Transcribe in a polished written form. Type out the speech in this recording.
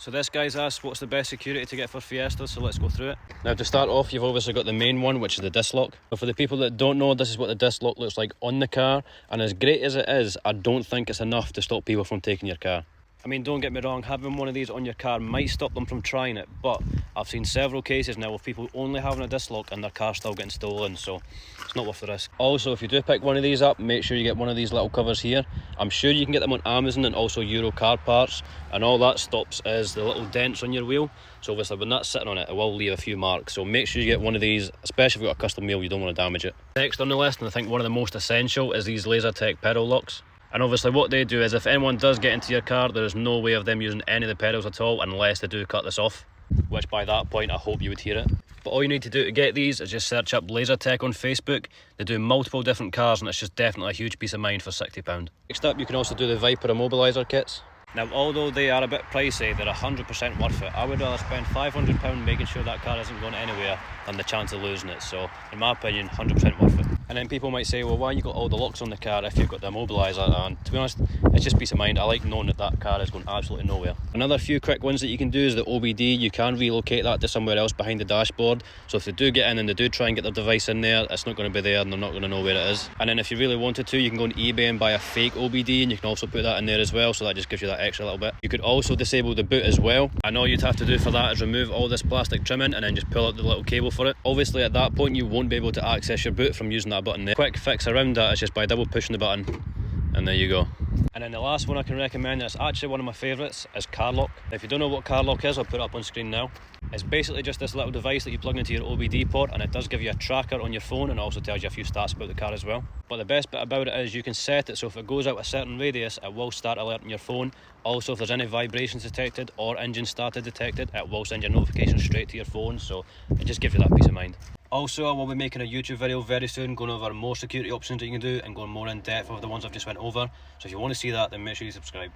So this guy's asked what's the best security to get for Fiesta, so let's go through it. Now to start off, you've obviously got the main one, which is the disc lock. But for the people that don't know, this is what the disc lock looks like on the car, and as great as it is, I don't think it's enough to stop people from taking your car. I mean, don't get me wrong, having one of these on your car might stop them from trying it, but I've seen several cases now of people only having a disc lock and their car still getting stolen, so it's not worth the risk. Also, if you do pick one of these up, make sure you get one of these little covers here. I'm sure you can get them on Amazon and also Euro car parts, and all that stops is the little dents on your wheel. So obviously when that's sitting on it, it will leave a few marks, so make sure you get one of these, especially if you've got a custom wheel, you don't want to damage it. Next on the list, and I think one of the most essential, is these Lasertech pedal locks. And obviously what they do is if anyone does get into your car, there is no way of them using any of the pedals at all unless they do cut this off, which by that point I hope you would hear it. But all you need to do to get these is just search up Lasertech on Facebook. They do multiple different cars and it's just definitely a huge peace of mind for £60. Next up, you can also do the Viper immobiliser kits. Now, although they are a bit pricey, they're 100% worth it. I would rather spend £500 making sure that car isn't going anywhere than the chance of losing it. So, in my opinion, 100% worth it. And then people might say, well, why you got all the locks on the car if you've got the immobiliser? And to be honest, it's just peace of mind. I like knowing that that car is going absolutely nowhere. Another few quick ones that you can do is the OBD. You can relocate that to somewhere else behind the dashboard. So if they do get in and they do try and get their device in there, it's not going to be there and they're not going to know where it is. And then if you really wanted to, you can go on eBay and buy a fake OBD, and you can also put that in there as well. So that just gives you that extra little bit. You could also disable the boot as well. And all you'd have to do for that is remove all this plastic trimming and then just pull out the little cable for it. Obviously at that point you won't be able to access your boot from using that button there. Quick fix around that is just by double pushing the button, and there you go. And then the last one I can recommend, that's actually one of my favourites, is car lock. If you don't know what car lock is, I'll put it up on screen now. It's basically just this little device that you plug into your OBD port, and it does give you a tracker on your phone and also tells you a few stats about the car as well. But the best bit about it is you can set it so if it goes out a certain radius, it will start alerting your phone. Also, if there's any vibrations detected or engine started detected, it will send your notification straight to your phone, so it just gives you that peace of mind. Also, I will be making a YouTube video very soon going over more security options that you can do and going more in depth over the ones I've just went over. So if you want to see that, then make sure you subscribe.